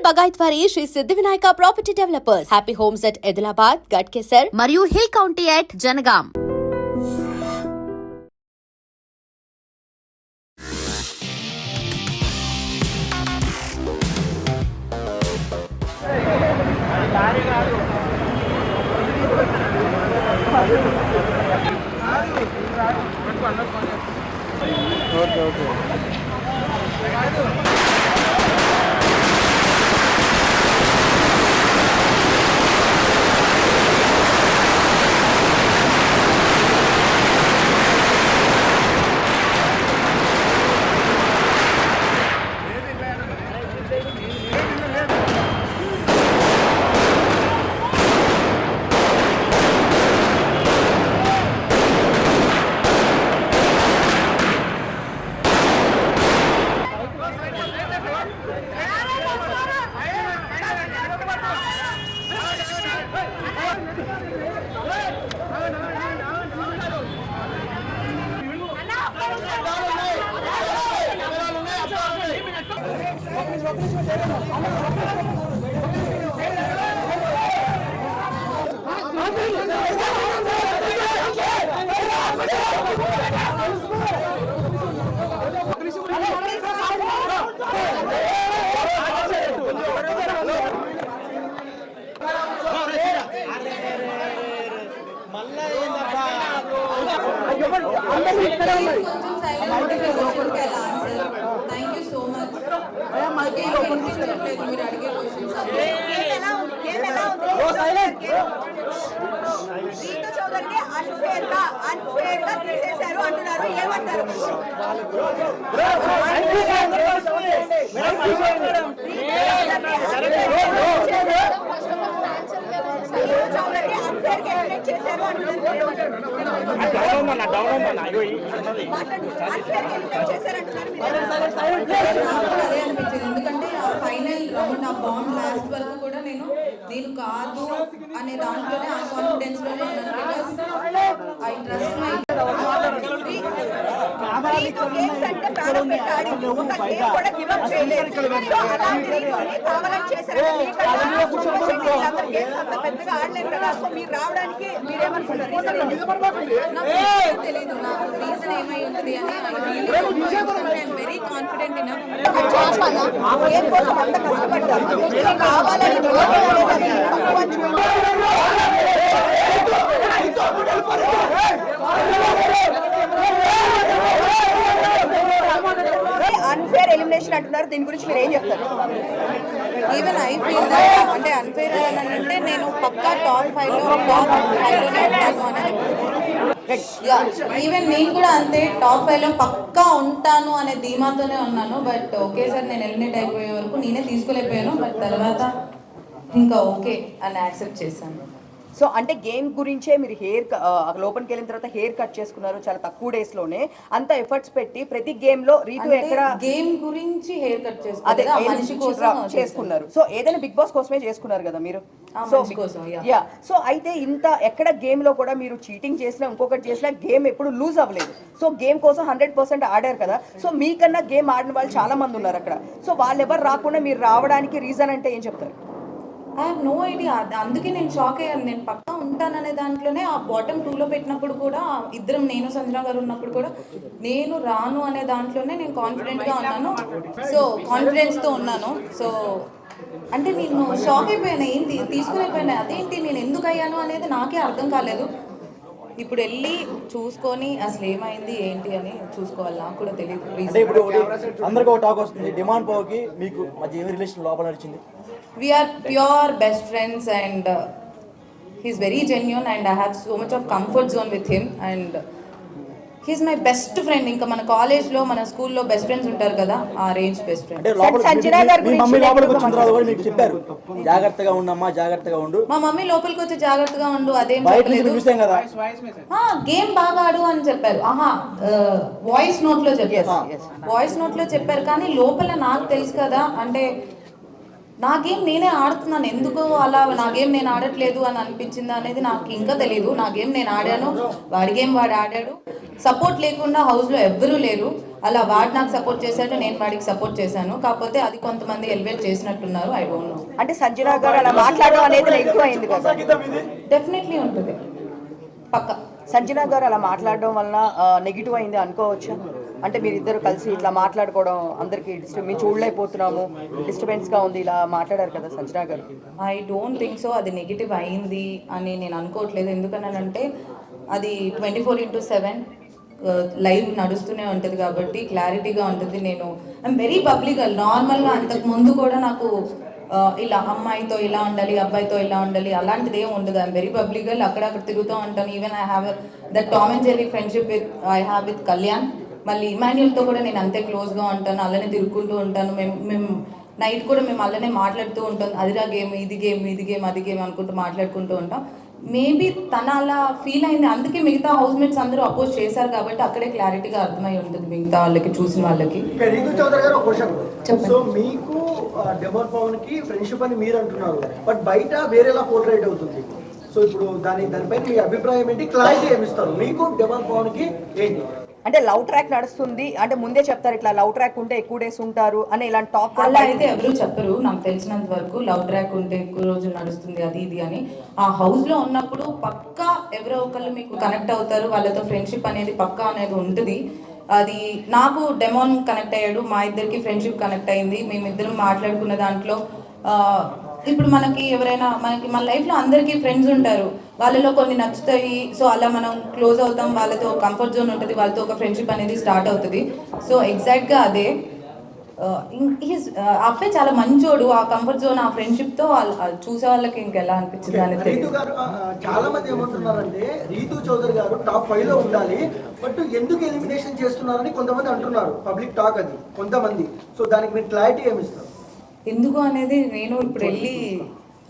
బగాయత్ వారి Sri Siddhi Vinayaka property developers. Happy homes at Edulabad, Ghatkesar మరియు hill county at Jangaon. Okay Thank you so much. Ritu చౌదరికి unfair గా తీసేశారు అంటున్నారు, ఏమంటారు? చౌదరికి అన్ఫేర్ గా ఎలిమినేట్ చేశారు అంటున్నారు, ఎందుకంటే ఫైనల్ రౌండ్ ఆ బాండ్ లాస్ట్ వరకు కూడా నేను దీని కాదు అనే దాంట్లోనే ఆ కాన్ఫిడెన్స్ లోనే ఐ ట్రస్ట్ మై పెద్దగా ఆడలేదు కదా, సో మీరు రావడానికి మీరేమనుకుంటారు? తెలీదు నాకు రీజన్ ఏమై ఉంటుంది అని. వెరీ కాన్ఫిడెంట్ ఏం కోసం అంత కష్టపడ్డారు కావాలని అన్ఫేర్ ఎలిమినేషన్ అంటున్నారు, దీని గురించి మీరు ఏం చెప్తారు? ఈవెన్ ఐ ఫీల్ దట్ అంటే అన్ఫేర్ అని అంటే నేను పక్కా టాప్ 5లోనే ఉంటాను అనేది. ఈవెన్ నేను కూడా అంతే టాప్ 5లో పక్కా ఉంటాను అనే ధీమాతోనే ఉన్నాను. బట్ ఒకేసారి నేను ఎలిమినేట్ అయిపోయే వరకు నేనే తీసుకోలేకపోయాను. బట్ తర్వాత ఇంకా ఓకే అని యాక్సెప్ట్ చేశాను. సో అంటే గేమ్ గురించే మీరు లోపలికి వెళ్ళిన తర్వాత హెయిర్ కట్ చేసుకున్నారు చాలా తక్కువ డేస్ లోనే, అంత ఎఫర్ట్స్ పెట్టి ప్రతి గేమ్ లో రీతు ఎక్కడ గేమ్ గురించి హెయిర్ కట్ చేసుకున్నారు. సో ఏదైనా బిగ్ బాస్ కోసమే చేసుకున్నారు కదా మీరు. సో అయితే ఇంత ఎక్కడ గేమ్ లో కూడా మీరు చీటింగ్ చేసినా ఇంకొకటి చేసినా గేమ్ ఎప్పుడు లూజ్ అవ్వలేదు. సో గేమ్ కోసం 100% ఆడారు కదా. సో మీకన్నా గేమ్ ఆడిన వాళ్ళు చాలా మంది ఉన్నారు అక్కడ. సో వాళ్ళు ఎవరు రాకుండా మీరు రావడానికి రీజన్ అంటే ఏం చెప్తారు? I have no idea. అందుకే నేను షాక్ అయ్యాను. నేను పక్కా ఉంటాననే దాంట్లోనే ఆ బాటమ్ 2లో పెట్టినప్పుడు కూడా ఇద్దరం, నేను సంజన గారు ఉన్నప్పుడు కూడా నేను రాను అనే దాంట్లోనే నేను కాన్ఫిడెంట్గా ఉన్నాను. సో కాన్ఫిడెన్స్తో ఉన్నాను. సో అంటే నేను షాక్ అయిపోయాను, ఏంటి తీసుకోలేకపోయాను, అదేంటి నేను ఎందుకు అయ్యాను అనేది నాకే అర్థం కాలేదు. ఇప్పుడు వెళ్ళి చూసుకొని అసలు ఏమైంది ఏంటి అని చూసుకోవాలి, నాకు కూడా తెలియదు. అందరికీ ఒక టాక్ వస్తుంది, డిమాండ్ పోకి మీకు మధ్య ఏమి రిలేషన్ లోపల నడిచింది? We are pure best friends and he's very genuine and I have so much of comfort zone with him and he's my best friend. ఇంకా మన కాలేజ్ లో మన స్కూల్లో బెస్ట్ ఫ్రెండ్స్ ఉంటారు కదా, ఆ రేంజ్ బెస్ట్ ఫ్రెండ్. జాగ్రత్తగా ఉండమ్మా, జాగ్రత్తగా ఉండు. మా మమ్మీ లోపలికి వచ్చి జాగ్రత్తగా ఉండు అదేం చెప్పలేదు. గేమ్ బాగా ఆడు అని చెప్పారు. వాయిస్ నోట్ లో చెప్పారు, వాయిస్ నోట్ లో చెప్పారు. కానీ లోపల నాకు తెలుసు కదా, అంటే నా గేమ్ నేనే ఆడుతున్నాను, ఎందుకు అలా నా గేమ్ నేను ఆడట్లేదు అని అనిపించింది అనేది నాకు ఇంకా తెలియదు. నా గేమ్ నేను ఆడాను, వాడి గేమ్ వాడు ఆడాడు. సపోర్ట్ లేకుండా హౌస్లో ఎవ్వరూ లేరు. అలా వాడు నాకు సపోర్ట్ చేశాడు, నేను వాడికి సపోర్ట్ చేశాను. కాకపోతే అది కొంతమంది ఎలివేట్ చేసినట్టున్నారు. I don't know. అంటే సంజన గారు అలా మాట్లాడడం అనేది ఎక్కువ అయింది కదా. డెఫినెట్లీ ఉంటుంది పక్క. సంజన గారు అలా మాట్లాడడం వలన నెగిటివ్ అయింది అనుకోవచ్చా? అంటే మీరిద్దరు కలిసి ఇట్లా మాట్లాడుకోవడం అందరికి మేము చూడలేకపోతున్నాము, డిస్టర్బెన్స్గా ఉంది, ఇలా మాట్లాడారు కదా సంజన గారు. ఐ డోంట్ థింక్ సో అది నెగిటివ్ అయింది అని నేను అనుకోవట్లేదు. ఎందుకనంటే అది 24/7 లైవ్ నడుస్తూనే ఉంటుంది కాబట్టి క్లారిటీగా ఉంటుంది. నేను ఐఎమ్ వెరీ పబ్లిక్. నార్మల్గా అంతకు ముందు కూడా నాకు ఇలా అమ్మాయితో ఇలా ఉండాలి, అబ్బాయితో ఇలా ఉండాలి అలాంటిది ఏమి ఉండదు. I'm very public. అక్కడక్కడ తిరుగుతూ ఉంటాను. Even I have that Tom and Jerry friendship I have with Kalyan. మళ్ళీ ఇమాన్యుల్తో కూడా నేను అంతే క్లోజ్గా ఉంటాను, అలానే తిరుగుకుంటూ ఉంటాను. మేము నైట్ కూడా మేము అలానే మాట్లాడుతూ ఉంటాం. అదిరా గేమ్, ఇది గేమ్, ఇది గేమ్, అది గేమ్ అనుకుంటూ మాట్లాడుకుంటూ ఉంటాం. మేబీ తన అలా ఫీల్ అయింది, అందుకే మిగతా హౌస్ మేట్స్ అందరూ అపోజ్ చేశారు కాబట్టి అక్కడే క్లారిటీగా అర్థమై ఉంటుంది మిగతా వాళ్ళకి, చూసిన వాళ్ళకి. రీతు చౌదరి గారు ఒక క్వశ్చన్. సో మీకు డెమోన్ పవన్ కి ఫ్రెండ్షిప్ అని మీరు అంటున్నారు, బట్ బయట వేరేలా పోర్ట్రేట్ అవుతుంది. సో ఇప్పుడు దానిపై మీ అభిప్రాయం ఏంటి, క్లారిటీ ఏమిస్తారు? మీకు డెమోన్ పవన్ కి ఏంటి? అంటే లవ్ ట్రాక్ నడుస్తుంది అంటే ముందే చెప్తారు, ఇట్లా లవ్ ట్రాక్ ఉంటే ఎక్కువ డేస్ ఉంటారు అని ఇలాంటి టాక్. అలా అయితే ఎవరు చెప్పరు నాకు తెలిసినంత వరకు. లవ్ ట్రాక్ ఉంటే ఎక్కువ రోజులు నడుస్తుంది అది ఇది అని. ఆ హౌస్ లో ఉన్నప్పుడు పక్కా ఎవరో ఒకళ్ళు మీకు కనెక్ట్ అవుతారు, వాళ్ళతో ఫ్రెండ్షిప్ అనేది పక్కా అనేది ఉంటుంది. అది నాకు డెమోన్ కనెక్ట్ అయ్యాడు, మా ఇద్దరికి ఫ్రెండ్షిప్ కనెక్ట్ అయింది. మేమిద్దరం మాట్లాడుకున్న దాంట్లో ఇప్పుడు మనకి ఎవరైనా మన లైఫ్లో అందరికీ ఫ్రెండ్స్ ఉంటారు, వాళ్ళలో కొన్ని నచ్చుతాయి. సో అలా మనం క్లోజ్ అవుతాం, వాళ్ళతో కంఫర్ట్ జోన్ ఉంటుంది, వాళ్ళతో ఒక ఫ్రెండ్షిప్ అనేది స్టార్ట్ అవుతుంది. సో ఎగ్జాక్ట్గా అదే. అబ్బాయి చాలా మంచోడు. ఆ కంఫర్ట్ జోన్, ఆ ఫ్రెండ్షిప్తో చూసే వాళ్ళకి ఇంకెలా అనిపించింది అనేది. రీతు గారు చాలా మంది ఏమంటున్నారంటే రీతు చౌదరి గారు టాప్ 5 లో ఉండాలి, బట్ ఎందుకు ఎలిమినేషన్ చేస్తున్నారని కొంతమంది అంటున్నారు. పబ్లిక్ టాక్ అది కొంతమంది. సో దానికి మీరు క్లారిటీ ఏమిస్తారు? ఎందుకు అనేది నేను ఇప్పుడు వెళ్ళి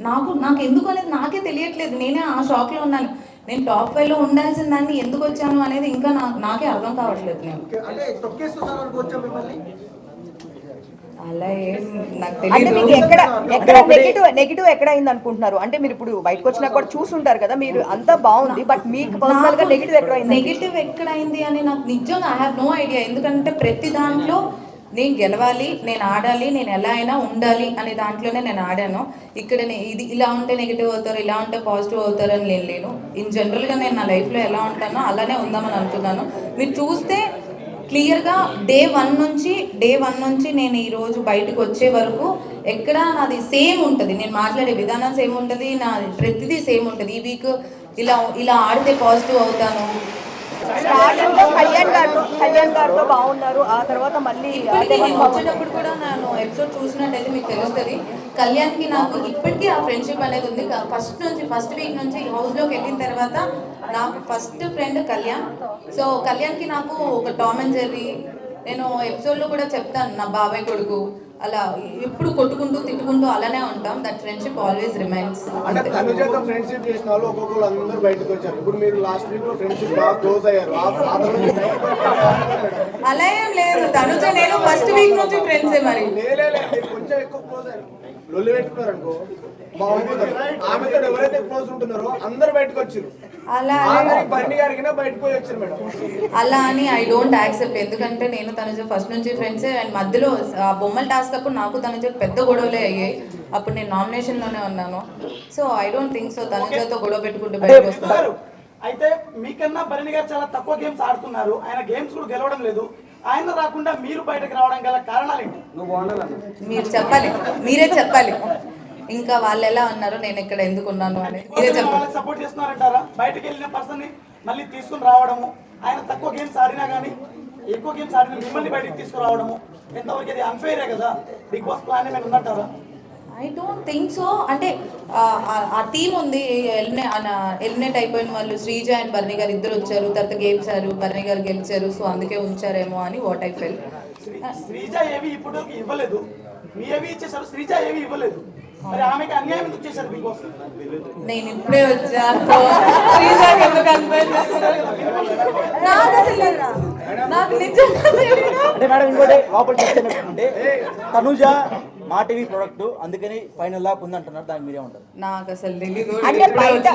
నాకు ఎందుకు అనేది నాకే తెలియట్లేదు. నేనే ఆ షాక్లో ఉన్నాను. నేను టాప్ 5లో ఉండాల్సిన దాన్ని ఎందుకు వచ్చాను అనేది ఇంకా నాకే అర్థం కావట్లేదు. నేను అంటే తొక్కేస్తున్నారు అనుకోవచ్చా మిమ్మల్ని? అలా ఏం నాకు అంటే తెలియదు. మీకు ఎక్కడ నెగిటివ్ ఎక్కడ అయింది అనుకుంటున్నారు? అంటే మీరు ఇప్పుడు బయటకు వచ్చినా కూడా చూసుంటారు కదా, మీరు అంతా బాగుంది, బట్ మీకు పర్సనల్ గా నెగిటివ్ ఎక్కడ అయింది? నెగిటివ్ ఎక్కడైంది అని నాకు నిజంగా ఐ హ్యావ్ నో ఐడియా. ఎందుకంటే ప్రతి దాంట్లో నేను గెలవాలి, నేను ఆడాలి, నేను ఎలా అయినా ఉండాలి అనే దాంట్లోనే నేను ఆడాను. ఇక్కడ ఇది ఇలా ఉంటే నెగిటివ్ అవుతారు, ఇలా ఉంటే పాజిటివ్ అవుతారు అని నేను లేను. ఇన్ జనరల్గా నేను నా లైఫ్లో ఎలా ఉంటానో అలానే ఉందామని అనుకున్నాను. మీరు చూస్తే క్లియర్గా డే వన్ నుంచి నేను ఈరోజు బయటకు వచ్చే వరకు ఎక్కడ నాది సేమ్ ఉంటుంది. నేను మాట్లాడే విధానం సేమ్ ఉంటుంది, నా ప్రతిదీ సేమ్ ఉంటుంది. ఈ వీక్ ఇలా ఆడితే పాజిటివ్ అవుతాను. కళ్యాణ్ గారితో బాగున్నారు, ఆ తర్వాత మళ్ళీ నేను వచ్చేటప్పుడు కూడా నేను ఎపిసోడ్ చూసినట్టయితే మీకు తెలుస్తుంది. కళ్యాణ్కి నాకు ఇప్పటికీ ఆ ఫ్రెండ్షిప్ అనేది ఉంది. ఫస్ట్ వీక్ నుంచి హౌస్లోకి వెళ్ళిన తర్వాత నాకు ఫస్ట్ ఫ్రెండ్ కళ్యాణ్. సో కళ్యాణ్కి నాకు ఒక టామ్ అండ్ జెర్రీ, నేను ఎపిసోడ్లో కూడా చెప్తాను నా బాబాయ్ కొడుకు, అలా ఎప్పుడు కొట్టుకుంటూ తిట్టుకుంటూ అలానే ఉంటాం. That friendship always remains. అంటే తనుజతో ఫ్రెండ్షిప్ చేసిన వాళ్ళు ఒక్కొక్కరు అందరూ బయటకు వచ్చారు. ఇప్పుడు మీరు లాస్ట్ వీక్ లో ఫ్రెండ్షిప్ బాగా క్లోజ్ అయ్యారు. అలా ఏం లేదు, తనుజ నేను ఫస్ట్ వీక్ నుంచి ఫ్రెండ్సే. మరి కొంచెం ఎక్కువ క్లోజ్ అయ్యారు, లొల్లి పెట్టుకున్నారు అనుకో బాగుంటుంది. ఆమెతో ఎవరైతే క్లోజ్ ఉంటున్నారో అందరు బయటకు వచ్చారు. అలా బర్ని గారికి బయటకు పోయి వచ్చారు మేడం. అలా అని ఐ డోంట్ యాక్సెప్ట్. ఎందుకంటే నేను తనుజ ఫస్ట్ నుంచి ఫ్రెండ్సే. అండ్ మధ్యలో ఆ బొమ్మల టాస్క్ అప్పుడు నాకు తనుజ పెద్ద గొడవలే అయ్యాయి. అప్పుడు నేను నామినేషన్లోనే ఉన్నాను. So I don't think so తనుజతో గొడవ పెట్టుకుంటూ బయటకు వస్తాను. అయితే మీకన్నా భరణి గారు చాలా తక్కువ గేమ్స్ ఆడుతున్నారు, ఆయన గేమ్స్ కూడా గెలవడం లేదు. ఆయన రాకుండా మీరు బయటకు రావడం గల కారణాలు ఏంటి? మీరు చెప్పాలి, మీరే చెప్పాలి. ఇంకా వాళ్ళు ఎలా ఉన్నారు, నేను ఇక్కడ ఎందుకు ఉన్నాను అని మీరే చెప్పాలి. సపోర్ట్ చేస్తున్నారంటారా? బయటకు వెళ్ళిన పర్సన్ ని మళ్ళీ తీసుకుని రావడము, ఆయన తక్కువ గేమ్స్ ఆడినా కానీ ఎక్కువ గేమ్స్ ఆడిన మిమ్మల్ని బయటకు తీసుకురావడము ఎంతవరకు అది అన్ఫెయిరే కదా? బిగ్ బాస్ ప్లాన్ ఏమైనా ఉందంటారా? I don't think so. అంటే ఆ టీం ఉంది, ఎలిమినేట్ అయిపోయిన వాళ్ళు శ్రీజ అండ్ బర్ని గారు ఇద్దరు వచ్చారు, తర్వాత గేమ్స్ ఆడారు, బర్ని గారు గెలిచారు. సో అందుకే ఉంచారేమో అని వాట్ ఐ ఫెల్. శ్రీజ ఏవి ఇప్పుడు ఇవ్వలేదు, మీ ఏవి ఇచ్చేసారు, శ్రీజ ఏవి ఇవ్వలేదు. మరి ఆమెకి అన్యాయం ఎందుకు చేశారు బిగ్ బాస్? నేను ఇప్పుడే వచ్చాను. అంటే మేడం ఇంకోటి లోపల చెప్తే తనుజ మా టీవీ ప్రొడక్ట్ అందుకని ఫైనల్ దాకా ఉంది అంటున్నారు, దానికి మీరేమంటారు? నాకు అసలు తెలీదు. అంటే బయట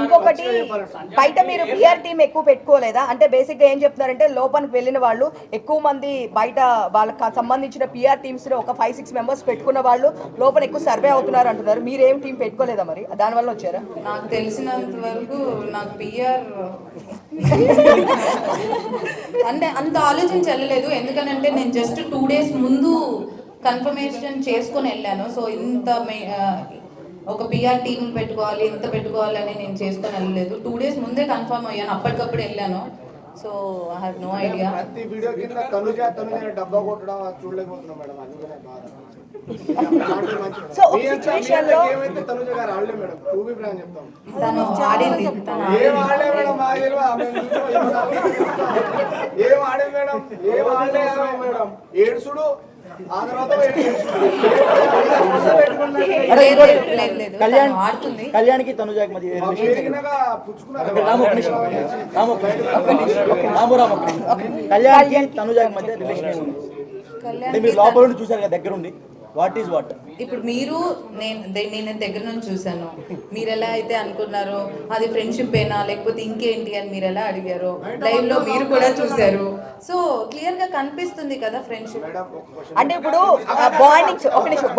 ఇంకొకటి బయట మీరు పిఆర్ టీం ఎక్కువ పెట్టుకోలేదా? అంటే బేసిక్ గా ఏం చెప్తున్నారంటే లోపలికి వెళ్ళిన వాళ్ళు ఎక్కువ మంది బయట వాళ్ళకి సంబంధించిన పిఆర్ టీమ్స్ లో ఒక 5-6 మెంబర్స్ పెట్టుకున్న వాళ్ళు లోపల ఎక్కువ సర్వే అవుతున్నారు అంటున్నారు. మీరు ఏం టీం పెట్టుకోలేదా మరి? దానివల్ల వచ్చారా? నాకు తెలిసినంత వరకు నాకు పిఆర్ అంటే అంత ఆలోచించి వెళ్ళలేదు. ఎందుకనంటే నేను జస్ట్ 2 days ముందు కన్ఫర్మేషన్ చేసుకొని వెళ్ళాను. సో ఇంత ఒక పిఆర్ టీం పెట్టుకోవాలి, ఇంత పెట్టుకోవాలని నేను చేసుకొని వెళ్ళలేదు. 2 days ముందే కన్ఫర్మ్ అయ్యాను, అప్పటికప్పుడు వెళ్ళాను. So I have no idea. ప్రతి వీడియో కింద తనుజ డబ్బా కొట్టడం చూడలేకపోతున్నాం మేడం, అందుకనే బాధ. సో ఒక సిచువేషన్ లో ఏమైతే తనుజ గారు ఆడలే మేడం, టూబీ బ్రాండ్ చెప్తాం. తను ఆడింది, ఏం ఆడలే మేడం, మా తెలియదు. ఏం ఆడే మేడం, ఏం ఆడలే మేడం. ఏడుసుడు ఆ తర్వాత కళ్యాణ్కి తనుజాకి మధ్య కళ్యాణ్కి తనుజాకి మధ్య రిలేషన్ ఏముంది? అంటే మీరు లోపల నుండి చూసారు కదా, దగ్గర ఉండి వాట్ ఈస్ వాట్? ఇప్పుడు మీరు నేను దగ్గర నుంచి చూసాను. మీరు ఎలా అయితే అనుకున్నారో అది ఫ్రెండ్షిప్ ఏనా లేకపోతే ఇంకేంటి అని మీరు ఎలా అడిగారో లైవ్ లో మీరు కూడా చూసారు. సో క్లియర్ గా కనిపిస్తుంది కదా ఫ్రెండ్షిప్. అంటే ఇప్పుడు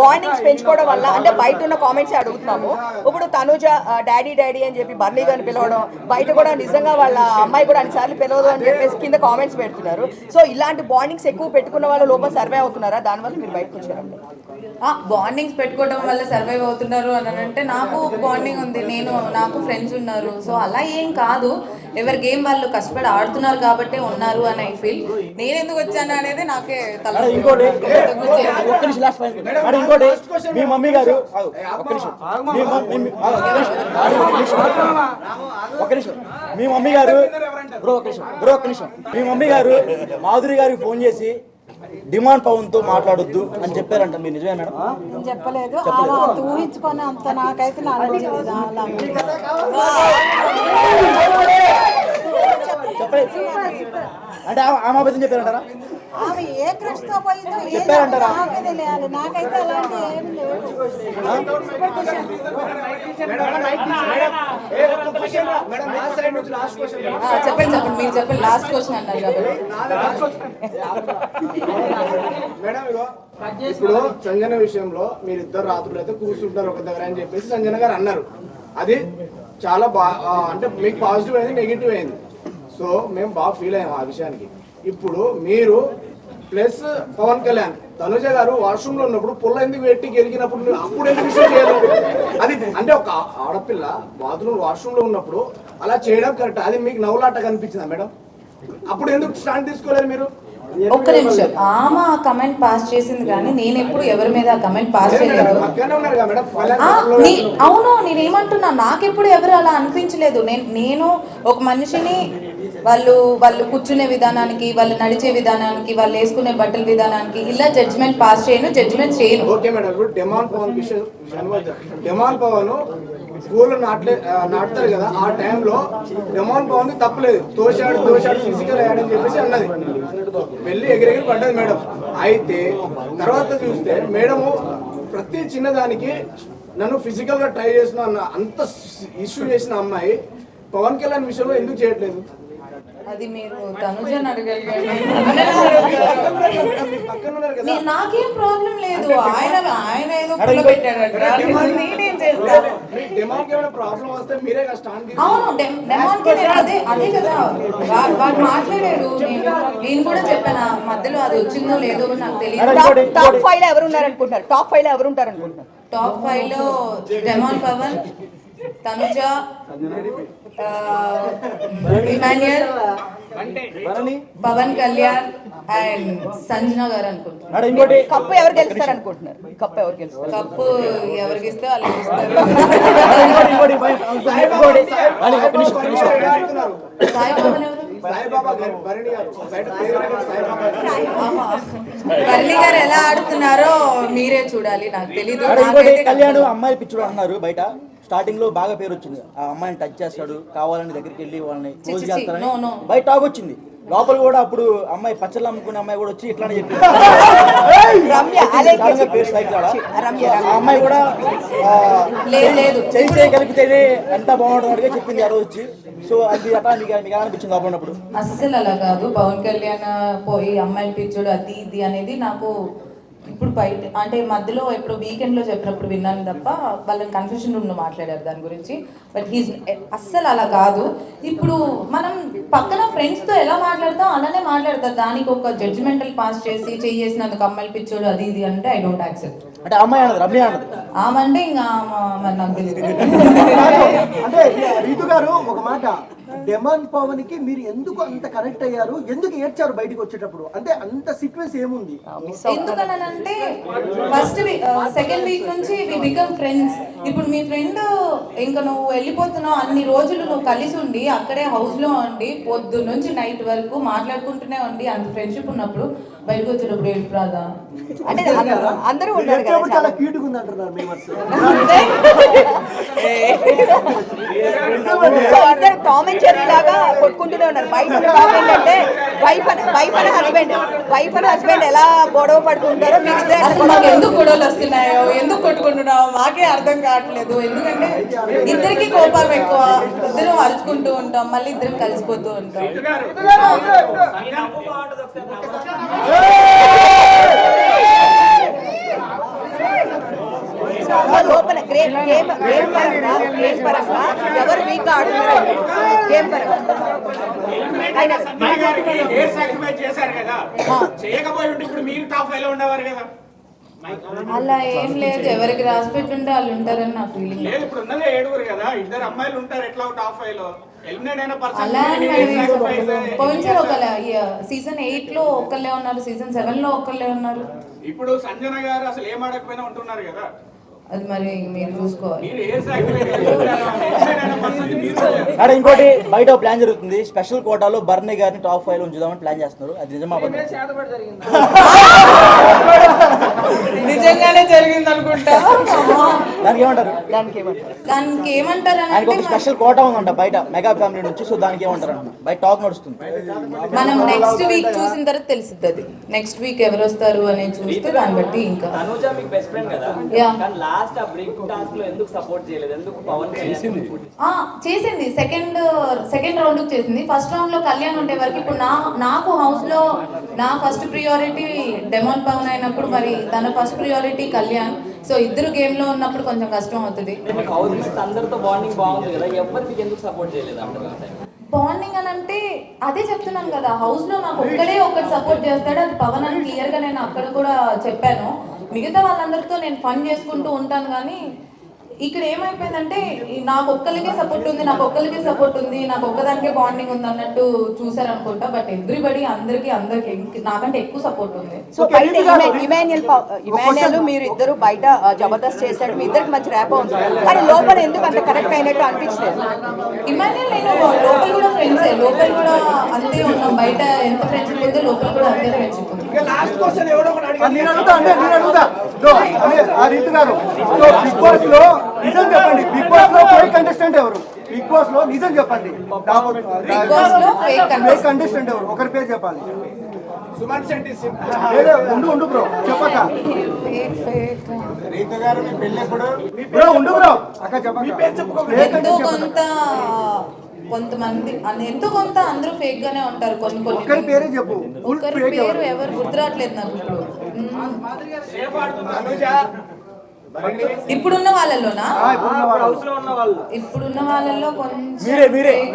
బాండింగ్స్ పెంచుకోవడం వల్ల అంటే బయట ఉన్న కామెంట్స్ అడుగుతున్నాము. ఇప్పుడు తనుజ డాడీ డాడీ అని చెప్పి బర్నీ గారిని పిలవడం, బయట కూడా నిజంగా వాళ్ళ అమ్మాయి కూడా అన్నిసార్లు పిలవదు అని చెప్పేసి కింద కామెంట్స్ పెడుతున్నారు. సో ఇలాంటి బాండింగ్స్ ఎక్కువ పెట్టుకున్న వాళ్ళ లోపల సర్వే అవుతున్నారా? దానివల్ల మీరు బయటకు వచ్చారండి. బాండింగ్స్ పెట్టుకోవడం వల్ల సర్వైవ్ అవుతున్నారు అని అంటే నాకు బాండింగ్ ఉంది, నాకు ఫ్రెండ్స్ ఉన్నారు. సో అలా ఏం కాదు, ఎవరి గేమ్ వాళ్ళు కష్టపడి ఆడుతున్నారు కాబట్టి ఉన్నారు అని ఐ ఫీల్. నేను ఎందుకు వచ్చాను అనేది నాకే ఇంకోటి మీ మమ్మీ గారు మీ మమ్మీ గారు మాధురి గారికి ఫోన్ చేసి డిమాండ్ పవన్ తో మాట్లాడొద్దు అని చెప్పారంట, మీరు నిజమేనా? చెప్పలేదు, ఊహించుకొని అంత నాకైతే అంటే ఆమె అబద్ధం చెప్పారంటారా? ఆమె ఏ కృష్ణ పోయిందో చెప్పారంటారా? తెలియాలి, నాకైతే అలాంటి ఏం లేదు. చెప్పండి మీరు చెప్పండి, లాస్ట్ క్వశ్చన్ అన్నారు కాబట్టి. మేడం ఇప్పుడు సంజన విషయంలో మీరు ఇద్దరు రాత్రులు అయితే కూర్చుంటారు ఒక దగ్గర అని చెప్పేసి సంజన గారు అన్నారు. అది చాలా అంటే మీకు పాజిటివ్ అయింది, నెగిటివ్ అయింది. సో మేము బాగా ఫీల్ అయ్యాము ఆ విషయానికి. ఇప్పుడు మీరు ప్లస్ పవన్ కళ్యాణ్ తనుజ గారు వాష్రూమ్ లో ఉన్నప్పుడు పుల్ల ఎందుకు పెట్టి గెలిగినప్పుడు అప్పుడు ఎందుకు విషయం చేయలేదు? అది అంటే ఒక ఆడపిల్ల బాత్రూమ్ వాష్రూమ్ లో ఉన్నప్పుడు అలా చేయడం కరెక్ట్. అది మీకు నవ్వులాట కనిపించిందా మేడం? అప్పుడు ఎందుకు స్టాండ్ తీసుకోలేదు మీరు? ఒక్క నిమిషం, ఆమె ఆ కమెంట్ పాస్ చేసింది కానీ నేను ఎప్పుడు ఎవరి మీద ఆ కమెంట్ పాస్ చేయలేదు. అవును, నేనేమంటున్నా, నాకెప్పుడు ఎవరు అలా అనిపించలేదు. నేను ఒక మనిషిని వాళ్ళు కూర్చునే విధానానికి, వాళ్ళు నడిచే విధానానికి, వాళ్ళు వేసుకునే బట్టల విధానానికి ఇలా జడ్జిమెంట్ పాస్ జడ్జిమెంట్ చేయను. ఓకే మేడం, ఇప్పుడు డిమాండ్ పవన్ పూలు నాటుతారు కదా, ఆ టైంలో డిమాండ్ పవన్ తప్పలేదు, తోశాడు ఫిజికల్ అయ్యాడని చెప్పేసి అన్నది, వెళ్ళి ఎగిరెగిరి పడ్డది మేడం. అయితే తర్వాత చూస్తే మేడము ప్రతి చిన్నదానికి నన్ను ఫిజికల్ గా ట్రై చేసిన అంత ఇష్యూ చేసిన అమ్మాయి పవన్ కళ్యాణ్ విషయంలో ఎందుకు చేయట్లేదు? అది మీరు తనుజని అడగాలి. నాకేం ప్రాబ్లం లేదు, ఆయన ఏదో పెట్టాడు. అవును, అదే కదా వాడు మాట్లాడాడు. నేను కూడా చెప్పాను, మధ్యలో అది వచ్చిందో లేదో నాకు తెలియదు. టాప్ 5 లో ఎవరు ఉన్నారనుకుంటున్నారు? టాప్ 5 లో ఎవరు ఉంటారనుకుంటున్నారు? టాప్ 5 లో డెమాన్ పవన్, తనుజ, ఇమాన్యుయల్, పవన్ కళ్యాణ్ అండ్ సంజన గారు అనుకుంటున్నారు. కప్పు ఎవరు గెలుస్తారు అనుకుంటున్నారు? కప్పు ఎవరికి ఇస్తే వాళ్ళకి ఇస్తారు. సాయి పవన్ ఎవరు? బర్నీ గారు ఎలా ఆడుతున్నారో మీరే చూడాలి, నాకు తెలీదు. కళ్యాణ్ అమ్మాయి పిచ్చుడు అన్నారు బయట, స్టార్టింగ్ లో బాగా పేరు వచ్చింది, ఆ అమ్మాయిని టచ్ చేస్తాడు, కావాలని దగ్గరికి వెళ్ళి వాళ్ళని క్లోజ్ చేస్తారని బయట టాక్ వచ్చింది. లోపల కూడా అప్పుడు అమ్మాయి పచ్చళ్ళు అమ్ముకునే అమ్మాయి కూడా వచ్చి ఇట్లానే చెప్పింది. రమ్య అలేఖ్య సడన్గా పేరు సైకిల్ ఆడ. రమ్య ఆ అమ్మాయి కూడా లేదు. చేయి కలిపితేనే ఎంత బాగుంటుంది చెప్పింది ఆ రోజు వచ్చి. సో అది అట్లా మీకు ఎలా అనిపించింది లోపల ఉన్నప్పుడు? అస్సలు అలా కాదు. పవన్ కళ్యాణ్ పోయి అమ్మాయిని పిచ్చోడు అది ఇది అనేది నాకు ఇప్పుడు బయట అంటే మధ్యలో ఎప్పుడు వీకెండ్లో చెప్పినప్పుడు విన్నాను తప్ప వాళ్ళని కన్ఫ్యూషన్ రూమ్లో మాట్లాడారు దాని గురించి. బట్ హీస్ అస్సలు అలా కాదు. ఇప్పుడు మనం పక్కన ఫ్రెండ్స్తో ఎలా మాట్లాడతాం అలానే మాట్లాడతారు. దానికి ఒక జడ్జిమెంటల్ పాస్ చేసి చేసినందుకు అమ్మాయిలు పిచ్చోడు అది ఇది అంటే ఐ డోంట్ యాక్సెప్ట్. అంటే అమ్మాయి అన్నది రమ్య అన్నది ఆమంటే ఇంకా మరి నాకు తెలియదు. అంటే రీతు గారు ఒక మాట, డెమాన్ పవన్ కి మీరు ఎందుకు అంత కనెక్ట్ అయ్యారు, ఎందుకు ఏడ్చారు బయటికి వచ్చేటప్పుడు? అంటే అంత సీక్వెన్స్ ఏముంది? ఎందుకనంటే ఫస్ట్ సెకండ్ వీక్ నుంచి వి బికమ్ ఫ్రెండ్స్. ఇప్పుడు మీ ఫ్రెండ్ ఇంకా నువ్వు వెళ్ళిపోతున్నావు అన్ని రోజులు నువ్వు కలిసి ఉండి అక్కడే హౌస్ లో ఉండి పొద్దు నుంచి నైట్ వరకు మాట్లాడుకుంటూనే ఉండి అంత ఫ్రెండ్షిప్ ఉన్నప్పుడు బయటకు వచ్చేటప్పుడు ఏడు రాదా అంటే అందరూ ఉన్నారు కదా ఏడ్చేటప్పుడు చాలా క్యూట్ గా ఉంది అంటున్నారు మేమర్స్. సో ఇద్దరు టామ్ అండ్ జెర్రీ లాగా కొట్టుకుంటూనే ఉన్నారు. బయట ఉన్న టాక్ ఏంటంటే వైఫ్ అండ్ హస్బెండ్ ఎలా గొడవ పడుతుంటారో మీకు అసలు మాకు ఎందుకు గొడవలు వస్తున్నాయో ఎందుకు కొట్టుకుంటున్నావు మాకే అర్థం కావట్లేదు. ఎందుకంటే ఇద్దరికి కోపం ఎక్కువ, ఇద్దరం అరుచుకుంటూ ఉంటాం, మళ్ళీ ఇద్దరం కలిసిపోతూ ఉంటాం. లోపల గేమ్ పరంగా ఎవరు వీక్ ఆడుతున్నారు గేమ్ పరంగా చేశారు కదా, చేయకపోయి ఉంటే ఇప్పుడు మీరు టాప్ 5 లో ఉండేవారు కదా. అలా ఏం లేదు. ఎవరికి రాసి పెట్టుంటే వాళ్ళు ఉంటారని నా ఫీలింగ్. లేదు ఇప్పుడు ఉన్నదే 7 కదా, 2 అమ్మాయిలు ఉంటారు ఎట్లా టాప్ 5 లో ఎలిమినేట్ అయిన పర్సన్. అలా అని పోయినసారి ఒక సీజన్ 8 లో ఒకళ్ళే ఉన్నారు, సీజన్ 7 లో ఒకళ్ళే ఉన్నారు. ఇప్పుడు సంజన గారు అసలు ఏం ఆడకపోయినా ఉంటున్నారు కదా. అది మరి మీరు చూసుకోవాలి. మీరు ఏ సాక్రిఫైస్ చేశారు? ఎలిమినేట్ అయిన పర్సన్ మీరు. అక్కడ ఇంకోటి బయట ప్లాన్ జరుగుతుంది, స్పెషల్ కోటాలో బర్నీ గారిని టాప్ 5 లో ఉంచుదామని ప్లాన్ చేస్తున్నారు. అది నిజమా? నిజంగానే జరిగింది అనుకుంటా. దానికి ఏమంటారు? దానికి ఏమంటారు ఆయనకు ఒక అంటే స్పెషల్ కోటా ఉందంట బయట మెగా ఫ్యామిలీ నుంచి. సో దానికి ఏమంటారు అంట బయట టాక్ నడుస్తుంది. మనం నెక్స్ట్ వీక్ చూసిన తర్వాత తెలుస్తుంది. అది నెక్స్ట్ వీక్ ఎవరు వస్తారు అనేది చూస్తే దాన్ని బట్టి ఇంకా. తనుజ మీకు బెస్ట్ ఫ్రెండ్ కదా, కానీ లాస్ట్ ఆ బ్రేక్ టాస్క్ లో ఎందుకు సపోర్ట్ చేయలేదు? ఎందుకు పవన్ చేసింది? చేసింది సెకండ్ రౌండ్ చేసింది. ఫస్ట్ రౌండ్ లో కళ్యాణ్ ఉండే వరకు ఇప్పుడు నాకు హౌస్ లో నా ఫస్ట్ ప్రియారిటీ డెమాన్ పవన్ అయినప్పుడు మరి తన ఫస్ట్ ప్రియారిటీ కళ్యాణ్. సో ఇద్దరు గేమ్ లో ఉన్నప్పుడు కొంచెం కష్టం అవుతుంది. హౌస్ మేట్స్ అందరితో బాండింగ్ బాగుంది కదా, ఎవరికి ఎందుకు సపోర్ట్ చేయలేదు అంటారు? బాండింగ్ అని అంటే అదే చెప్తున్నాను కదా, హౌస్ లో నాకు ఒక్కడే ఒకటి సపోర్ట్ చేస్తాడు, అది పవన్ అని క్లియర్ గా నేను అక్కడ కూడా చెప్పాను. మిగతా వాళ్ళందరితో నేను ఫన్ చేసుకుంటూ ఉంటాను. కానీ ఇక్కడ ఏమైపోయిందంటే నాకు ఒక్కరికే సపోర్ట్ ఉంది, నాకు ఒక్కదానికే బాండింగ్ ఉంది అన్నట్టు చూసారనుకుంటా. బట్ ఎవ్రీబడి అందరికి నాకంటే ఎక్కువ సపోర్ట్ ఉంది. సో బయట ఇమాన్యుయల్ మీరు ఇద్దరు బయట జబర్దస్త్ చేశాడు, మీ ఇద్దరికి మంచి ర్యాప్ ఉంది, కానీ లోపల ఎందుకు అంత కనెక్ట్ అయినట్టు అనిపించలేదు? ఇమాన్యుయల్ నేను లోపల కూడా ఫ్రెండ్సే, లోపల కూడా అంతే ఉన్నాం. బయట ఎంత ఫ్రెండ్షిప్ ఉందో లోపల కూడా అంతే ఫ్రెండ్షిప్ ఉంది. లాస్ట్ క్వశ్చన్ ఎవడో ఒకటి అడిగారు. నేను అడుగుతా ఆ రీతు గారు, సో బిగ్ బాస్ లో నిజం చెప్పండి, బిగ్ బాస్ లో ఫేక్ కంటెస్టెంట్ ఎవరు? బిగ్ బాస్ లో నిజం చెప్పండి, బిగ్ బాస్ లో ఫేక్ కంటెస్టెంట్ ఎవరు? ఒకరి పేరు చెప్పాలి. సుమన్ శెట్టి. ఉండు బ్రో చెప్పక. రీతు గారు మీ పెళ్ళి ఎప్పుడు? బ్రో ఉండు బ్రో అక్క చెప్పక. ఎంతో కొంతమంది ఎంతో కొంత అందరూ ఫేక్ గానే ఉంటారు. ఒకరి పేరే చెప్పు. ఒకరి పేరు ఎవరు గుర్తురావట్లేదు నాకు ఇప్పుడు. ఇప్పుడున్న వాళ్ళలోనా? ఇప్పుడున్న వాళ్ళలో కొంచెం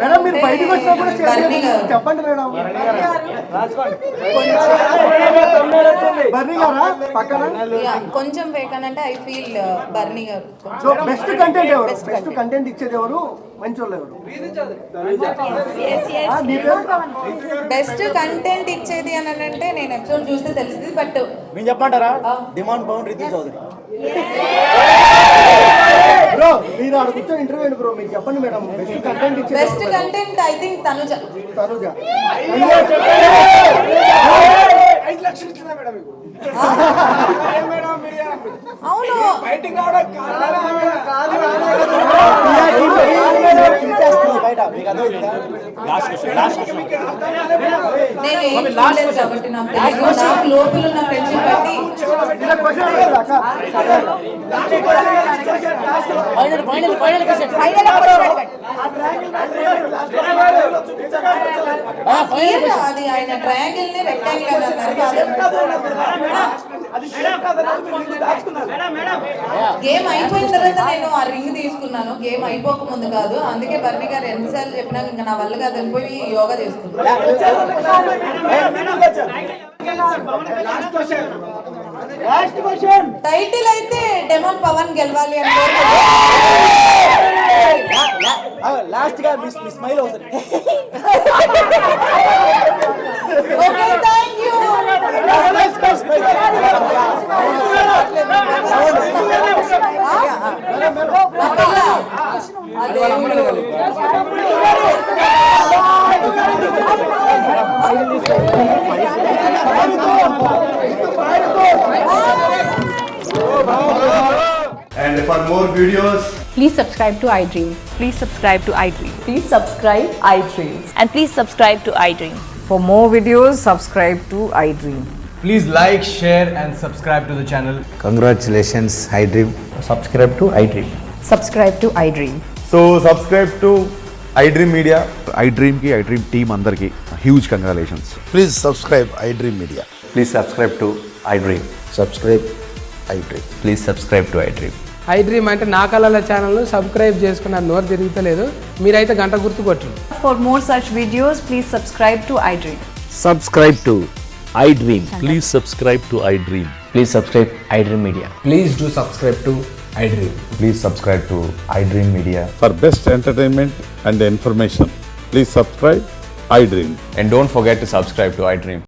మేడం మీరు బయటకు వచ్చినప్పుడు చెప్పండి మేడం. బర్నీ గారా పక్కన? కొంచెం ఫేక్ అని అంటే ఐ ఫీల్ బర్నీ గారు. సో బెస్ట్ కంటెంట్ ఎవరు? బెస్ట్ కంటెంట్ ఇచ్చేది ఎవరు? మంచి వాళ్ళు ఎవరు? బెస్ట్ కంటెంట్ ఇచ్చేది అని అంటే నేను ఎపిసోడ్ చూస్తే తెలిసింది. బట్ మేము చెప్పమంటారా? డిమాండ్ పవన్ రితు చౌదరి. బ్రో మీరు ఆడ కూర్చొని ఇంటర్వ్యూ బ్రో మీరు చెప్పండి మేడం. బెస్ట్ కంటెంట్ ఇచ్చేది best content I think Tanuja. 5 లక్షలు ఇచ్చిందా మేడం మీకు? అవును బయటికి రావడం బయట మీకు అర్థమవుతుందా? నేను ఏం చూడలేదు కాబట్టి నాకు తెలియదు. నాకు లోపల ఉన్న ఫ్రెండ్షిప్ బట్టి Clear గా అది ఆయన ట్రయాంగిల్ ని రెక్టాంగిల్ అని అన్నారు. గేమ్ అయిపోయిన తర్వాత నేను ఆ రింగ్ తీసుకున్నాను, గేమ్ అయిపోక ముందు కాదు. అందుకే బర్నీ గారు ఎన్నిసార్లు చెప్పినా ఇంకా నా వల్ల కాదు వెళ్ళిపోయి యోగా చేసుకున్నాను. టైటిల్ అయితే డెమన్ పవన్ గెలవాలి అని లాస్ట్ గా మీ స్మైల్ అవుతుంది. Okay thank you. And for more videos, Please subscribe to iDream. Please subscribe to iDream. Please subscribe iDream. And please subscribe to iDream. For more videos, subscribe to iDream. please like, share and subscribe to the channel. Congratulations, iDream. Subscribe to iDream. Subscribe to iDream. So subscribe to iDream Media. iDream ki iDream team andarki huge congratulations. Please subscribe iDream media. Please subscribe to iDream. Subscribe iDream. Please subscribe to iDream. iDream అంటే నా కళల ఛానల్ను subscribe చేసుకున్న నోరు తిరుగుతలేదు. మీరైతే గంట గుర్తు కొట్టండి. For more such videos, please subscribe to iDream. Subscribe to iDream. Please subscribe to iDream. Please subscribe iDream Media. Please do subscribe to iDream. Please subscribe to iDream Media. For best entertainment and information, please subscribe iDream. And don't forget to subscribe to iDream.